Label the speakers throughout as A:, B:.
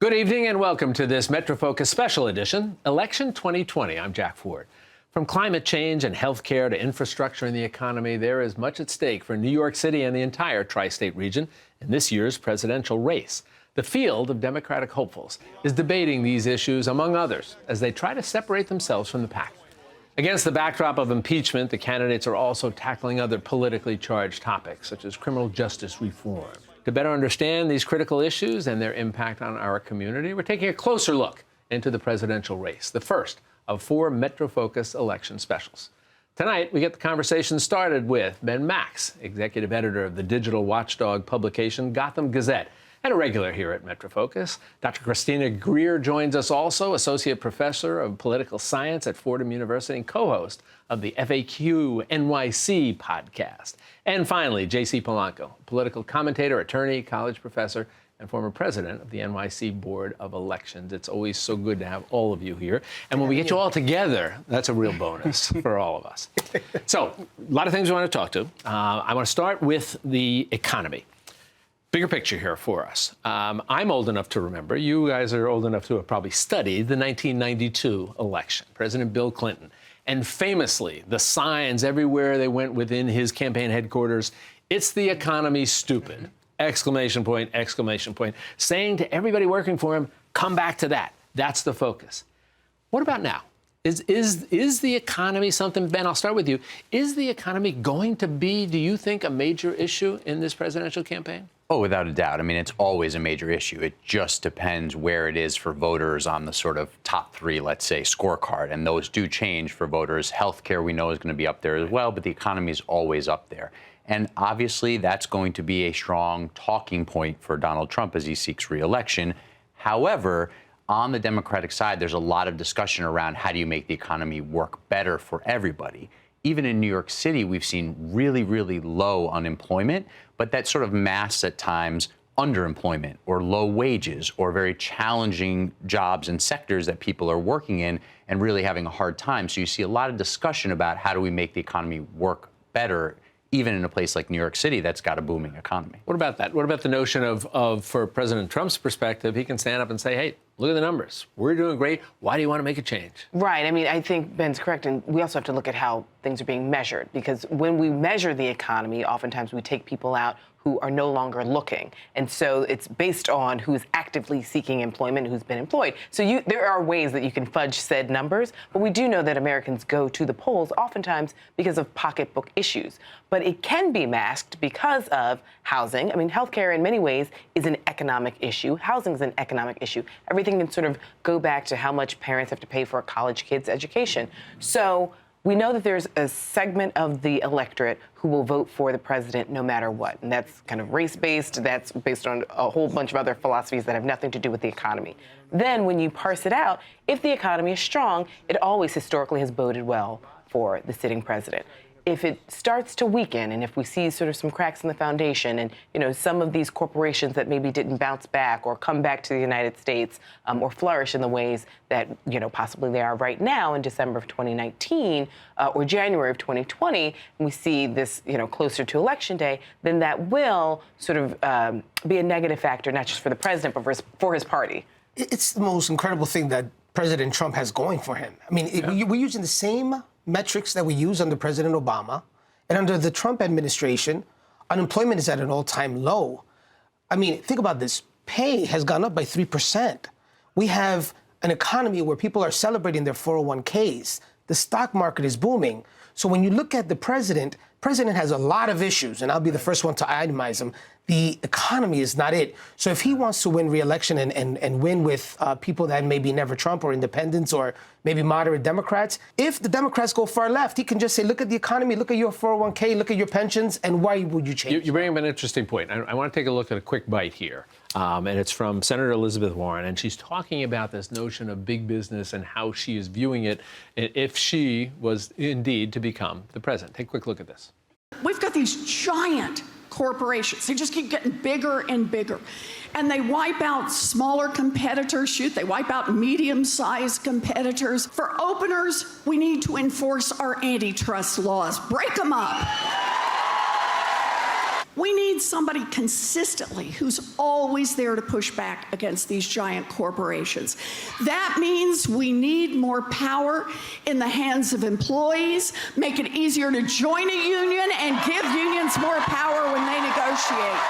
A: Good evening and welcome to this MetroFocus special edition, Election 2020. I'm Jack Ford. From climate change and healthcare to infrastructure and the economy, there is much at stake for New York City and the entire tri-state region in this year's presidential race. The field of Democratic hopefuls is debating these issues, among others, as they try to separate themselves from the pack. Against the backdrop of impeachment, the candidates are also tackling other politically charged topics, such as criminal justice reform. To better understand these critical issues and their impact on our community, we're taking a closer look into the presidential race, the first of 4 MetroFocus election specials. Tonight, we get the conversation started with Ben Max, executive editor of the digital watchdog publication Gotham Gazette, and a regular here at MetroFocus. Dr. Christina Greer joins us also, associate professor of political science at Fordham University and co-host of the FAQ NYC podcast. And finally, J.C. Polanco, political commentator, attorney, college professor, and former president of the NYC Board of Elections. It's always so good to have all of you here. And when we get you all together, that's a real bonus for all of us. So, a lot of things we want to talk to. I want to start with the economy. Bigger picture here for us. I'm old enough to remember, you guys are old enough to have probably studied the 1992 election, President Bill Clinton. And famously, the signs everywhere they went within his campaign headquarters, "It's the economy, stupid!" Exclamation point, exclamation point. Saying to everybody working for him, come back to that. That's the focus. What about now? Is the economy something, Ben, I'll start with you. Is the economy going to be, do you think, a major issue in this presidential campaign?
B: Oh, without a doubt. I mean, it's always a major issue. It just depends where it is for voters on the sort of top 3, let's say, scorecard. And those do change for voters. Healthcare, we know, is going to be up there as well, but the economy is always up there. And obviously, that's going to be a strong talking point for Donald Trump as he seeks re-election. However, on the Democratic side, there's a lot of discussion around how do you make the economy work better for everybody. Even in New York City, we've seen really, really low unemployment, but that sort of masks at times underemployment or low wages or very challenging jobs and sectors that people are working in and really having a hard time. So you see a lot of discussion about how do we make the economy work better, even in a place like New York City that's got a booming economy.
A: What about that? What about the notion of for President Trump's perspective, he can stand up and say, hey, look at the numbers. We're doing great. Why do you want to make a change?
C: Right. I mean, I think Ben's correct. And we also have to look at how things are being measured, because when we measure the economy, oftentimes we take people out who are no longer looking. And so it's based on who's actively seeking employment, who's been employed. So there are ways that you can fudge said numbers, but we do know that Americans go to the polls oftentimes because of pocketbook issues. But it can be masked because of housing. I mean, healthcare in many ways is an economic issue. Housing is an economic issue. Everything can sort of go back to how much parents have to pay for a college kid's education. So we know that there's a segment of the electorate who will vote for the president no matter what. And that's kind of race-based. That's based on a whole bunch of other philosophies that have nothing to do with the economy. Then when you parse it out, if the economy is strong, it always historically has boded well for the sitting president. If it starts to weaken and if we see sort of some cracks in the foundation and, you know, some of these corporations that maybe didn't bounce back or come back to the United States or flourish in the ways that, you know, possibly they are right now in December of 2019 or January of 2020, and we see this, you know, closer to Election Day, then that will sort of be a negative factor, not just for the president, but for his party.
D: It's the most incredible thing that President Trump has going for him. I mean, we're using the same metrics that we use under President Obama, and under the Trump administration, unemployment is at an all-time low. I mean, think about this. Pay has gone up by 3%. We have an economy where people are celebrating their 401ks. The stock market is booming. So when you look at the president has a lot of issues, and I'll be the first one to itemize them. The economy is not it. So if he wants to win re-election and win with people that maybe never Trump or independents or maybe moderate Democrats, if the Democrats go far left, he can just say, look at the economy, look at your 401k, look at your pensions, and why would you change?
A: You bring up an interesting point. I want to take a look at a quick bite here. And it's from Senator Elizabeth Warren, and she's talking about this notion of big business and how she is viewing it if she was indeed to become the president. Take a quick look at this.
E: We've got these giant corporations. They just keep getting bigger and bigger. And they wipe out smaller competitors, they wipe out medium-sized competitors. For openers, we need to enforce our antitrust laws. Break them up. We need somebody consistently who's always there to push back against these giant corporations. That means we need more power in the hands of employees, make it easier to join a union, and give unions more power when they negotiate.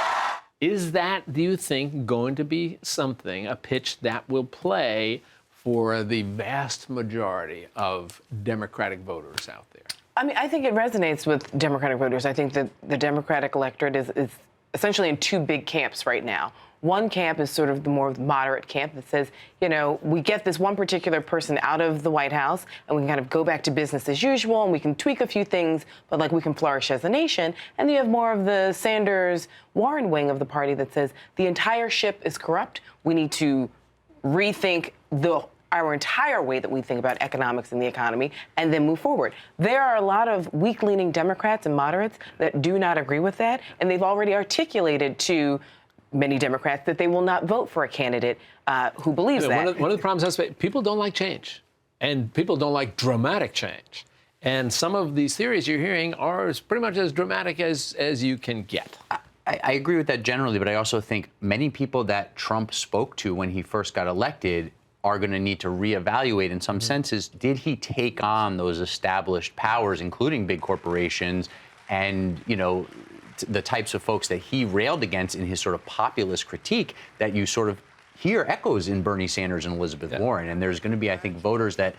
A: Is that, do you think, going to be something, a pitch that will play for the vast majority of Democratic voters out there?
C: I mean, I think it resonates with Democratic voters. I think that the Democratic electorate is essentially in two big camps right now. One camp is sort of the more moderate camp that says, you know, we get this one particular person out of the White House and we can kind of go back to business as usual and we can tweak a few things, but like we can flourish as a nation. And then you have more of the Sanders-Warren wing of the party that says the entire ship is corrupt. We need to rethink our entire way that we think about economics and the economy and then move forward. There are a lot of weak-leaning Democrats and moderates that do not agree with that, and they've already articulated to many Democrats that they will not vote for a candidate who believes that.
A: One of the problems is people don't like change, and people don't like dramatic change. And some of these theories you're hearing are pretty much as dramatic as you can get.
B: I agree with that generally, but I also think many people that Trump spoke to when he first got elected are going to need to reevaluate in some senses. Did he take on those established powers, including big corporations, and, you know, the types of folks that he railed against in his sort of populist critique that you sort of hear echoes in Bernie Sanders and Elizabeth Warren? And there's going to be, I think, voters that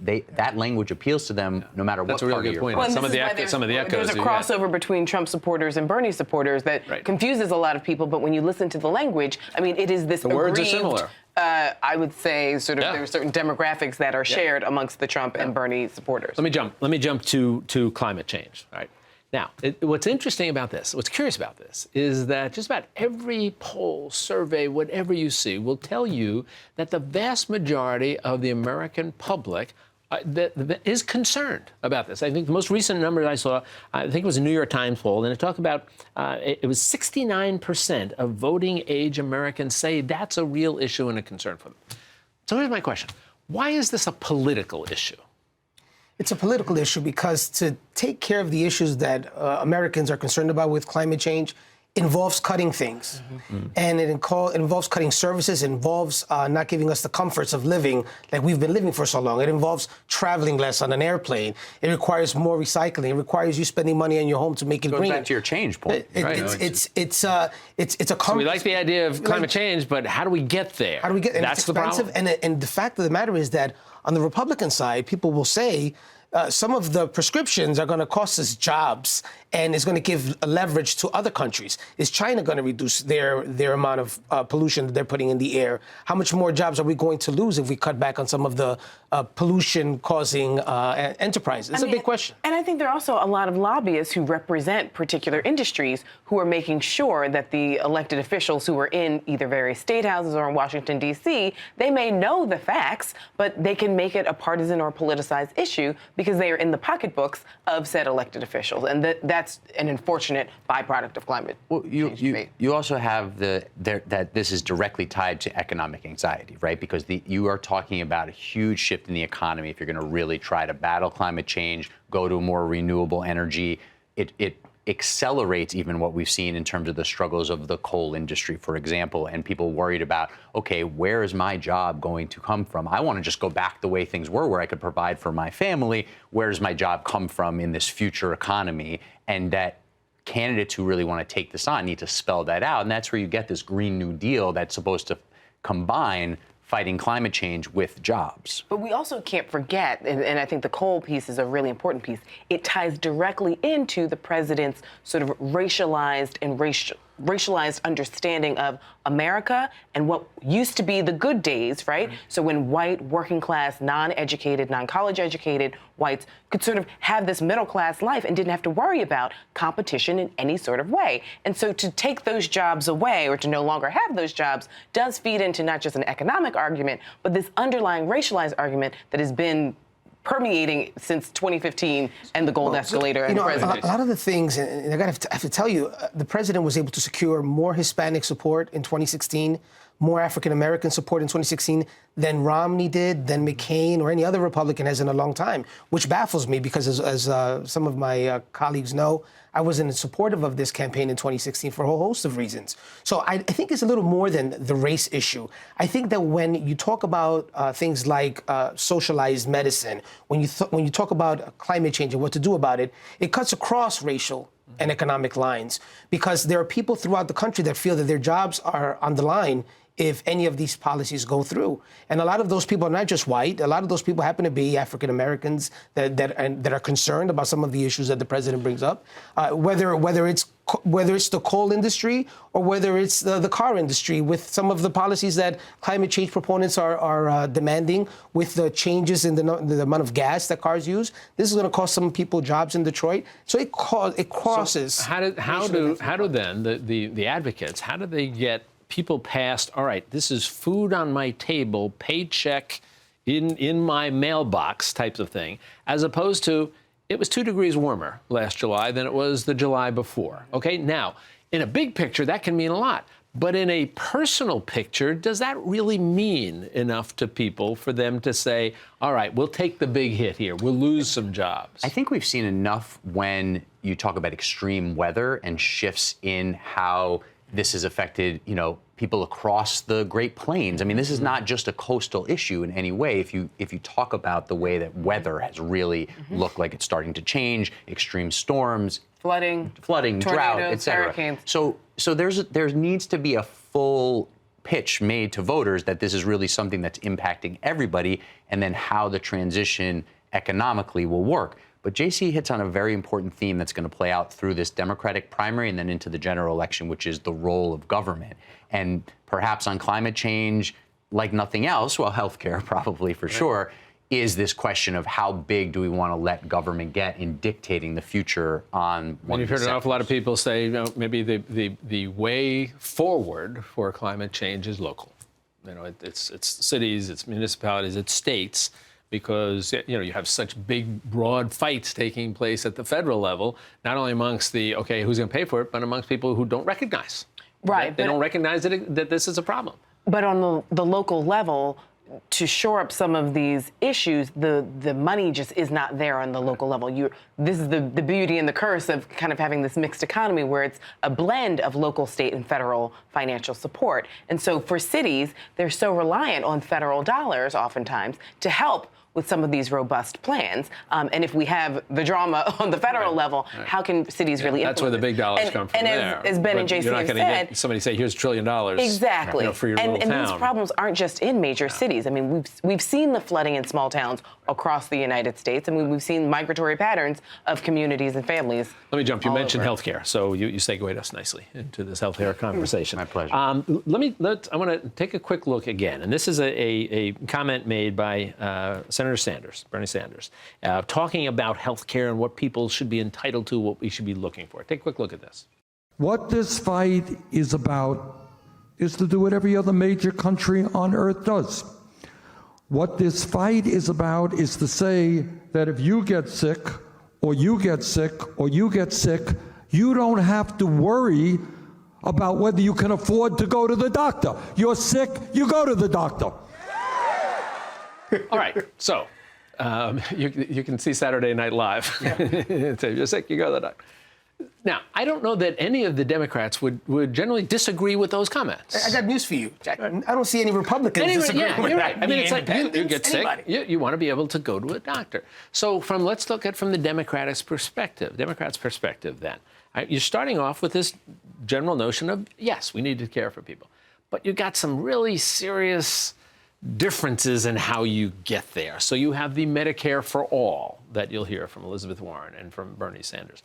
B: that language appeals to them no matter what.
A: That's a really good point. Some of the echoes.
C: There's a crossover between Trump supporters and Bernie supporters that confuses a lot of people. But when you listen to the language, I mean, it is this
A: the words are similar.
C: I would say sort of there are certain demographics that are shared amongst the Trump and Bernie supporters.
A: Let me jump to climate change. All right. Now, what's interesting about this, what's curious about this, is that just about every poll, survey, whatever you see, will tell you that the vast majority of the American public is concerned about this. I think the most recent number I saw, I think it was a New York Times poll, and it talked about it was 69% of voting age Americans say that's a real issue and a concern for them. So here's my question. Why is this a political issue?
D: It's a political issue because to take care of the issues that Americans are concerned about with climate change involves cutting things. And it involves cutting services, it involves not giving us the comforts of living like we've been living for so long. It involves traveling less on an airplane. It requires more recycling. It requires you spending money on your home to make it green.
B: Goes back to your change point.
D: It's a
A: So we like the idea of climate change, but how do we get there?
D: How do we get there?
A: That's
D: it's
A: the
D: expensive.
A: problem.
D: And the fact of the matter is that on the Republican side, people will say some of the prescriptions are going to cost us jobs and is going to give a leverage to other countries. Is China going to reduce their amount of pollution that they're putting in the air? How much more jobs are we going to lose if we cut back on some of the pollution-causing enterprises? It's a big question.
C: And I think there are also a lot of lobbyists who represent particular industries who are making sure that the elected officials who are in either various state houses or in Washington, D.C., they may know the facts, but they can make it a partisan or politicized issue because they are in the pocketbooks of said elected officials. And that's an unfortunate byproduct of climate change debate.
B: You also have that this is directly tied to economic anxiety, right? Because you are talking about a huge shift in the economy if you're going to really try to battle climate change, go to more renewable energy. It accelerates even what we've seen in terms of the struggles of the coal industry, for example, and people worried about, okay, where is my job going to come from? I want to just go back the way things were, where I could provide for my family. Where does my job come from in this future economy? And that candidates who really want to take this on need to spell that out. And that's where you get this Green New Deal that's supposed to combine fighting climate change with jobs.
C: But we also can't forget, and I think the coal piece is a really important piece, it ties directly into the president's sort of racialized understanding of America and what used to be the good days, right? So when white, working class, non-educated, non-college educated whites could sort of have this middle class life and didn't have to worry about competition in any sort of way. And so to take those jobs away or to no longer have those jobs does feed into not just an economic argument, but this underlying racialized argument that has been permeating since 2015 and the gold escalator and the presidency.
D: A lot of the things, and I have to tell you, the president was able to secure more Hispanic support in 2016 more African American support in 2016 than Romney did, than McCain or any other Republican has in a long time, which baffles me because as some of my colleagues know, I wasn't supportive of this campaign in 2016 for a whole host of reasons. So I think it's a little more than the race issue. I think that when you talk about things like socialized medicine, when you talk about climate change and what to do about it, it cuts across racial and economic lines, because there are people throughout the country that feel that their jobs are on the line if any of these policies go through. And a lot of those people are not just white. A lot of those people happen to be African Americans that are concerned about some of the issues that the president brings up, whether it's the coal industry or whether it's the car industry, with some of the policies that climate change proponents are demanding, with the changes in the amount of gas that cars use. This is going to cost some people jobs in Detroit. So it crosses.
A: So how do then the advocates, how do they get people past, all right, this is food on my table, paycheck in my mailbox types of thing, as opposed to it was 2 degrees warmer last July than it was the July before. Okay, now, in a big picture, that can mean a lot. But in a personal picture, does that really mean enough to people for them to say, all right, we'll take the big hit here, we'll lose some jobs?
B: I think we've seen enough when you talk about extreme weather and shifts in how this has affected, people across the Great Plains. I mean, this is not just a coastal issue in any way. If you talk about the way that weather has really looked like it's starting to change, extreme storms, flooding, drought, et cetera.
C: Hurricanes.
B: So there needs to be a full pitch made to voters that this is really something that's impacting everybody, and then how the transition economically will work. But JC hits on a very important theme that's going to play out through this Democratic primary and then into the general election, which is the role of government. And perhaps on climate change, like nothing else, well, healthcare probably for sure, is this question of how big do we want to let government get in dictating the future on one of
A: You've heard an awful lot of people say, maybe the way forward for climate change is local. It's cities, it's municipalities, it's states. Because you have such big, broad fights taking place at the federal level, not only amongst who's going to pay for it, but amongst people who don't recognize.
C: Right.
A: They don't recognize that this is a problem.
C: But on the local level, to shore up some of these issues, the money just is not there on the local level. This is the beauty and the curse of kind of having this mixed economy, where it's a blend of local, state, and federal financial support. And so for cities, they're so reliant on federal dollars oftentimes to help with some of these robust plans. And if we have the drama on the federal level, how can cities really implement
A: That's where the big dollars come from.
C: And as Ben and JC
A: you're not
C: have
A: going
C: said,
A: to get somebody say, here's $1 trillion.
C: Exactly.
A: For your little
C: and
A: town.
C: these problems aren't just in major cities. I mean, we've seen the flooding in small towns across the United States. I mean, we've seen migratory patterns of communities and families.
A: Let me jump. You mentioned
C: over.
A: healthcare, so you segued us nicely into this healthcare conversation.
B: My pleasure.
A: I want to take a quick look again, and this is a comment made by Senator Sanders, Bernie Sanders, talking about healthcare and what people should be entitled to, what we should be looking for. Take a quick look at this.
F: What this fight is about is to do what every other major country on earth does. What this fight is about is to say that if you get sick, or you get sick, or you get sick, you don't have to worry about whether you can afford to go to the doctor. You're sick, you go to the doctor.
A: All right, so you can see Saturday Night Live. So if you're sick, you go to the doctor. Now, I don't know that any of the Democrats would generally disagree with those comments.
D: I got news for you, Jack. I don't see any Republicans disagreeing with
A: you're
D: that.
A: right. I mean, it's like you get sick,
D: Anybody.
A: you want to be able to go to a doctor. So let's look at from the Democrats' perspective, then. You're starting off with this general notion of, yes, we need to care for people. But you've got some really serious differences in how you get there. So you have the Medicare for All that you'll hear from Elizabeth Warren and from Bernie Sanders.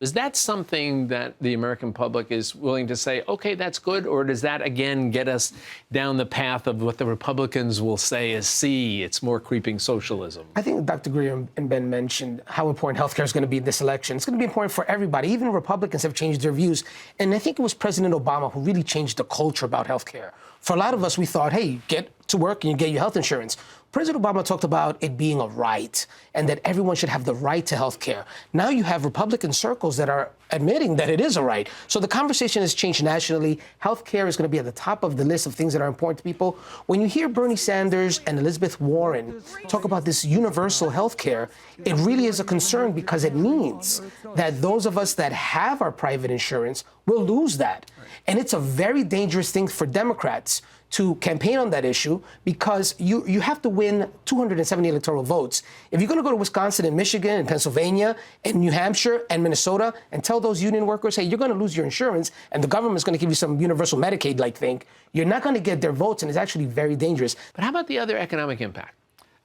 A: Is that something that the American public is willing to say, okay, that's good? Or does that, again, get us down the path of what the Republicans will say is, see, it's more creeping socialism?
D: I think Dr. Greer and Ben mentioned how important healthcare is going to be in this election. It's going to be important for everybody. Even Republicans have changed their views. And I think it was President Obama who really changed the culture about healthcare. For a lot of us, we thought, hey, you get to work and you get your health insurance. President Obama talked about it being a right and that everyone should have the right to health care. Now you have Republican circles that are admitting that it is a right. So the conversation has changed nationally. Healthcare is going to be at the top of the list of things that are important to people. When you hear Bernie Sanders and Elizabeth Warren talk about this universal healthcare, it really is a concern because it means that those of us that have our private insurance will lose that. And it's a very dangerous thing for Democrats to campaign on that issue because you have to win 270 electoral votes. If you're going to go to Wisconsin and Michigan and Pennsylvania and New Hampshire and Minnesota and tell those union workers, hey, you're going to lose your insurance and the government's going to give you some universal Medicaid-like thing, you're not going to get their votes, and it's actually very dangerous.
A: But how about the other economic impact?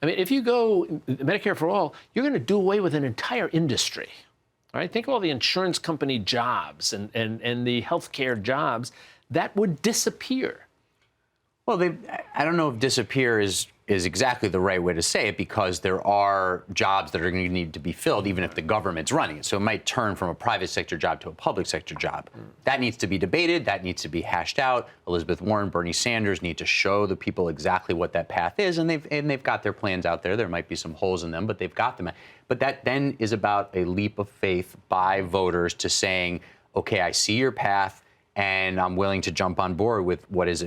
A: I mean, if you go Medicare for all, you're going to do away with an entire industry. All right? Think of all the insurance company jobs and the healthcare jobs that would disappear.
B: Well, I don't know if disappear is exactly the right way to say it, because there are jobs that are going to need to be filled even if the government's running it. So it might turn from a private sector job to a public sector job. That needs to be debated. That needs to be hashed out. Elizabeth Warren, Bernie Sanders need to show the people exactly what that path is, and they've got their plans out there. There might be some holes in them, but they've got them. But that then is about a leap of faith by voters to saying, okay, I see your path, and I'm willing to jump on board with what is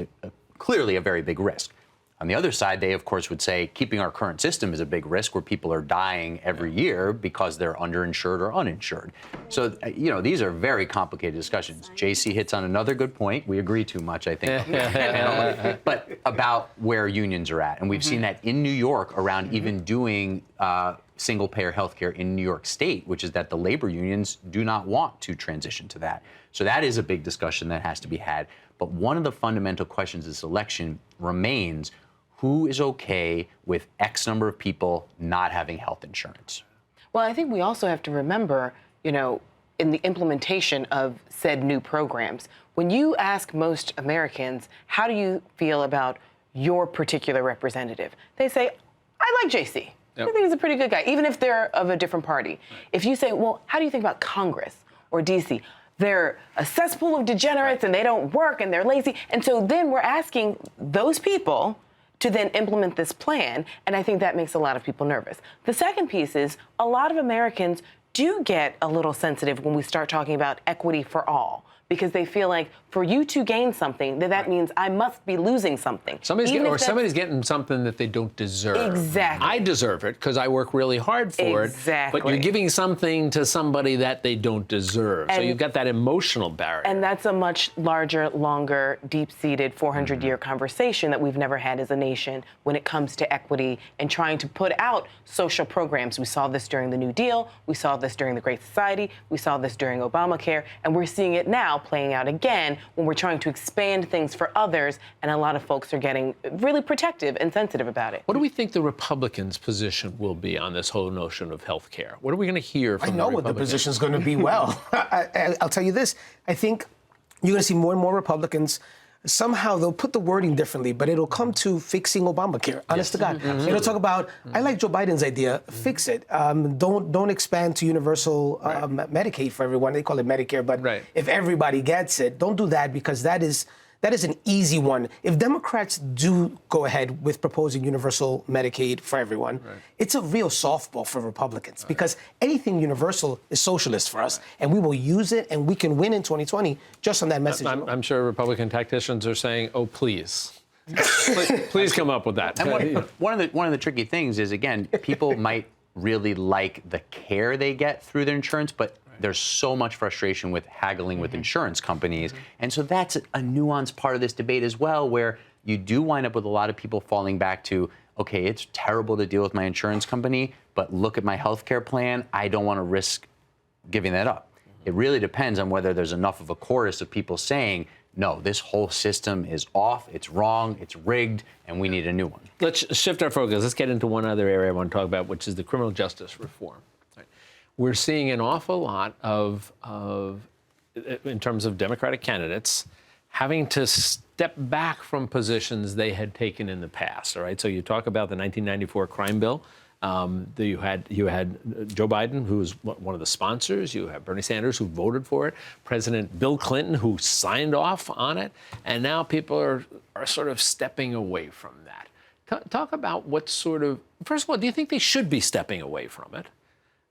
B: clearly a very big risk. On the other side, they, of course, would say keeping our current system is a big risk where people are dying every year because they're underinsured or uninsured. So, these are very complicated discussions. JC hits on another good point. We agree too much, I think. But about where unions are at. And we've seen that in New York around even doing single-payer healthcare in New York State, which is that the labor unions do not want to transition to that. So that is a big discussion that has to be had. But one of the fundamental questions of this election remains, who is okay with X number of people not having health insurance?
C: Well, I think we also have to remember, in the implementation of said new programs, when you ask most Americans, how do you feel about your particular representative? They say, I like JC. Yep. I think he's a pretty good guy, even if they're of a different party. Right. If you say, well, how do you think about Congress or DC? They're a cesspool of degenerates and they don't work and they're lazy. And so then we're asking those people to then implement this plan. And I think that makes a lot of people nervous. The second piece is a lot of Americans do get a little sensitive when we start talking about equity for all, because they feel like for you to gain something, that means I must be losing something.
A: Somebody's getting something that they don't deserve.
C: Exactly.
A: I deserve it because I work really hard for it. But you're giving something to somebody that they don't deserve. So you've got that emotional barrier.
C: And that's a much larger, longer, deep-seated 400-year conversation that we've never had as a nation when it comes to equity and trying to put out social programs. We saw this during the New Deal. We saw this during the Great Society. We saw this during Obamacare. And we're seeing it now playing out again when we're trying to expand things for others, and a lot of folks are getting really protective and sensitive about it.
A: What do we think the Republicans' position will be on this whole notion of health care? What are we going to hear from the Republicans?
D: I know what the position is going to be well. I'll tell you this. I think you're going to see more and more Republicans. Somehow they'll put the wording differently, but it'll come to fixing Obamacare. Honest to God, it'll talk about. I like Joe Biden's idea. Fix it. Don't expand to universal Medicaid for everyone. They call it Medicare, but if everybody gets it, don't do that, because that is an easy one. If Democrats do go ahead with proposing universal Medicaid for everyone, it's a real softball for Republicans, because anything universal is socialist for us, and we will use it, and we can win in 2020 just on that message.
A: I'm sure Republican tacticians are saying, "Oh, please, please come up with that."
B: And one of the tricky things is, again, people might really like the care they get through their insurance, but there's so much frustration with haggling with insurance companies. And so that's a nuanced part of this debate as well, where you do wind up with a lot of people falling back to, okay, it's terrible to deal with my insurance company, but look at my healthcare plan. I don't want to risk giving that up. It really depends on whether there's enough of a chorus of people saying, no, this whole system is off, it's wrong, it's rigged, and we need a new one.
A: Let's shift our focus. Let's get into one other area I want to talk about, which is the criminal justice reform. We're seeing an awful lot of, in terms of Democratic candidates, having to step back from positions they had taken in the past. All right, so you talk about the 1994 crime bill. You had Joe Biden, who was one of the sponsors. You have Bernie Sanders, who voted for it. President Bill Clinton, who signed off on it. And now people are sort of stepping away from that. Talk about what sort of, first of all, do you think they should be stepping away from it?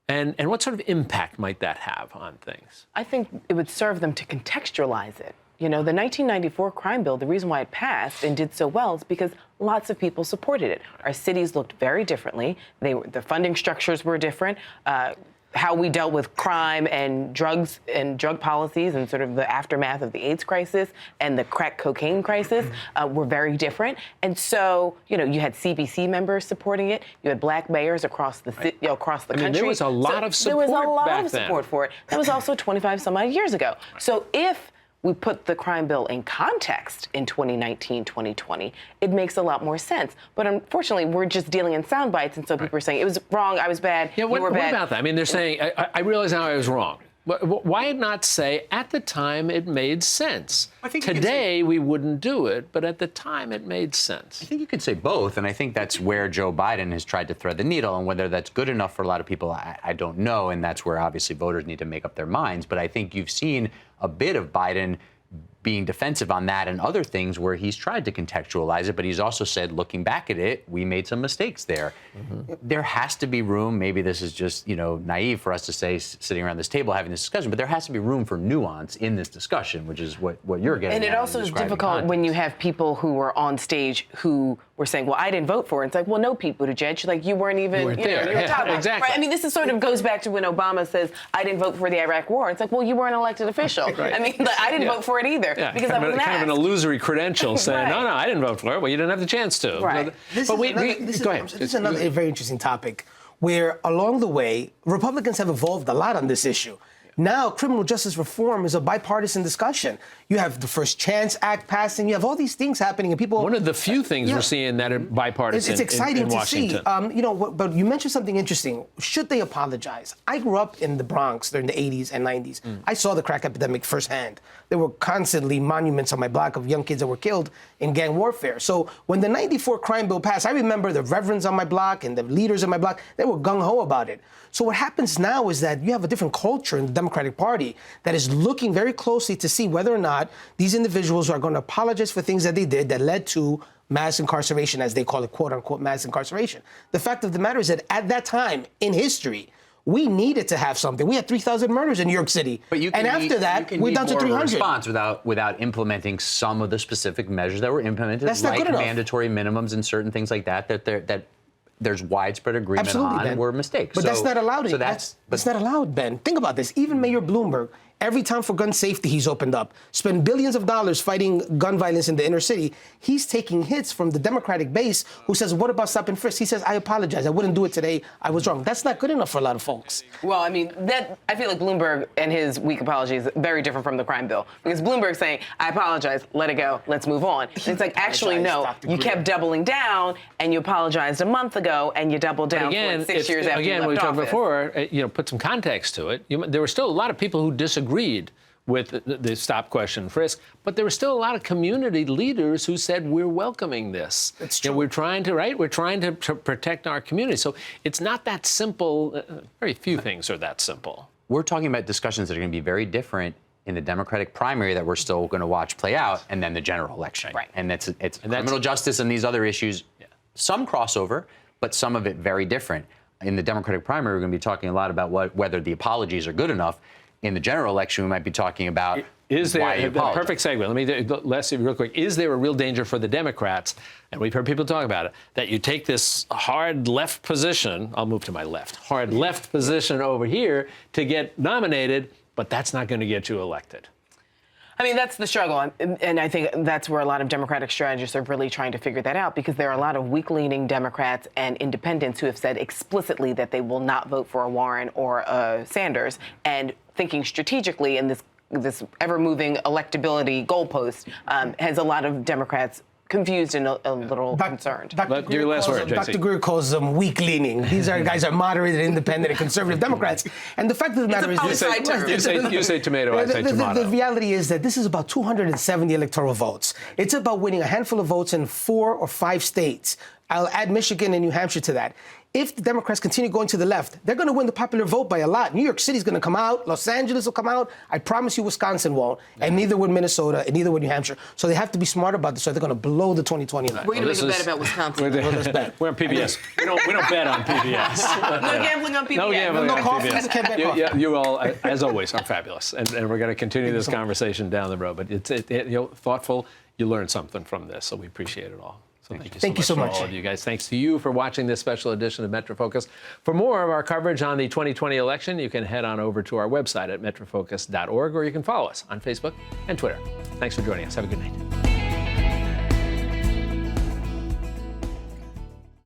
A: And what sort of impact might that have on things?
C: I think it would serve them to contextualize it. You know, the 1994 crime bill, the reason why it passed and did so well is because lots of people supported it. Our cities looked very differently. The funding structures were different. How we dealt with crime and drugs and drug policies and sort of the aftermath of the AIDS crisis and the crack cocaine crisis were very different. And so, you know, you had CBC members supporting it. You had black mayors across the across the country.
A: There was a lot of support.
C: There was a lot
A: back
C: of support for it. That was also 25 some odd years ago. So if we put the crime bill in context in 2019, 2020, it makes a lot more sense. But unfortunately, we're just dealing in sound bites, and so people are saying, it was wrong, I was bad,
A: Yeah, what,
C: you were
A: what
C: bad.
A: about that? I mean, they're saying, I realize now I was wrong. Why not say, at the time, it made sense?
B: I think you could
A: Today, we wouldn't do it, but at the time, it made sense.
B: I think you could say both, and I think that's where Joe Biden has tried to thread the needle, and whether that's good enough for a lot of people, I don't know, and that's where obviously voters need to make up their minds. But I think you've seen a bit of Biden being defensive on that and other things where he's tried to contextualize it, but he's also said, looking back at it, we made some mistakes there. There has to be room, maybe this is just, you know, naive for us to say sitting around this table having this discussion, but there has to be room for nuance in this discussion, which is what you're getting at.
C: And it also is
B: describing
C: difficult
B: context.
C: when you have people who were on stage who were saying, well, I didn't vote for it. It's like, well, no, Pete Buttigieg, like you weren't even,
A: You weren't
C: you know,
A: there.
C: you were
A: Yeah,
C: top line.
A: exactly.
C: Right? I mean, this is sort of goes back to when Obama says, I didn't vote for the Iraq war. It's like, well, you weren't an elected official. I mean, like, I didn't vote for it either because I wasn't
A: kind of an
C: asked.
A: illusory credential saying,
C: Right.
A: no, I didn't vote for it. Well, you didn't have the chance to.
C: Right.
A: But go ahead.
D: This is another very interesting topic where along the way, Republicans have evolved a lot on this issue. Now, criminal justice reform is a bipartisan discussion. You have the First Chance Act passing. You have all these things happening, and people.
A: One of the few things
D: yeah.
A: we're seeing that are bipartisan
D: It's exciting
A: in
D: to
A: Washington.
D: see. You know, but you mentioned something interesting. Should they apologize? I grew up in the Bronx during the 80s and 90s. I saw the crack epidemic firsthand. There were constantly monuments on my block of young kids that were killed in gang warfare. So when the 94 crime bill passed, I remember the reverends on my block and the leaders on my block, they were gung-ho about it. So what happens now is that you have a different culture in the Democratic Party that is looking very closely to see whether or not these individuals are going to apologize for things that they did that led to mass incarceration, as they call it, quote unquote, mass incarceration. The fact of the matter is that at that time in history, we needed to have something. We had 3,000 murders in New York City.
B: But you can
D: and after that, we're down to
B: more of a
D: 300.
B: response without implementing some of the specific measures that were implemented,
D: That's not
B: like
D: good enough.
B: mandatory minimums and certain things like that, that there's widespread agreement
D: Absolutely,
B: on
D: Ben.
B: were mistakes.
D: But that's not allowed.
B: So that's
D: not allowed, Ben. Think about this. Even Mayor Bloomberg, every time for gun safety he's opened up, spent billions of dollars fighting gun violence in the inner city. He's taking hits from the Democratic base who says, what about stop and frisk? He says, I apologize. I wouldn't do it today. I was wrong. That's not good enough for a lot of folks.
C: Well, I mean, I feel like Bloomberg and his weak apology is very different from the crime bill. Because Bloomberg's saying, I apologize, let it go, let's move on. And it's like, actually, no,
D: Dr.
C: you
D: Greer.
C: kept doubling down, and you apologized a month ago, and you doubled down for 6 years after you left
A: we talked
C: office.
A: before, put some context to it. There were still a lot of people who disagreed with the stop, question, frisk, but there were still a lot of community leaders who said, we're welcoming this.
D: That's true.
A: We're trying to protect our community. So it's not that simple. Very few things are that simple.
B: we're talking about discussions that are going to be very different in the Democratic primary that we're still going to watch play out, and then the general election.
C: Right.
B: And it's criminal justice and these other issues, some crossover, but some of it very different. In the Democratic primary, we're going to be talking a lot about whether the apologies are good enough. In the general election, we might be talking about why you apologize.
A: Perfect segue. Let me let's see real quick. Is there a real danger for the Democrats? And we've heard people talk about it, that you take this hard left position. I'll move to my left. Hard left position over here to get nominated, but that's not going to get you elected.
C: I mean, that's the struggle. And I think that's where a lot of Democratic strategists are really trying to figure that out, because there are a lot of weak-leaning Democrats and independents who have said explicitly that they will not vote for a Warren or a Sanders, and thinking strategically in this ever-moving electability goalpost has a lot of Democrats confused and a little concerned.
A: Your last word, JC.
D: Dr. Greer calls them weak-leaning. These are guys are moderated, independent, and conservative Democrats. And the fact of the matter is,
A: You say tomato, I say tomato.
D: The reality is that this is about 270 electoral votes. It's about winning a handful of votes in 4 or 5 states. I'll add Michigan and New Hampshire to that. if the Democrats continue going to the left, they're going to win the popular vote by a lot. New York City's going to come out. Los Angeles will come out. I promise you Wisconsin won't. And neither would Minnesota, and neither would New Hampshire. So they have to be smart about this, or they're going to blow the 2020 election.
C: We're going to make a bet about Wisconsin.
A: We're on PBS. We don't bet on PBS.
C: No gambling on PBS.
A: No gambling
D: No
A: on
D: coffee.
A: PBS.
D: Can't bet coffee.
A: You all, as always, are fabulous, and we're going to continue this conversation down the road. But it's thoughtful. You learned something from this, so we appreciate it all. So thank you so much for all of you guys. Thanks to you for watching this special edition of MetroFocus. For more of our coverage on the 2020 election, you can head on over to our website at metrofocus.org, or you can follow us on Facebook and Twitter. Thanks for joining us. Have a good night.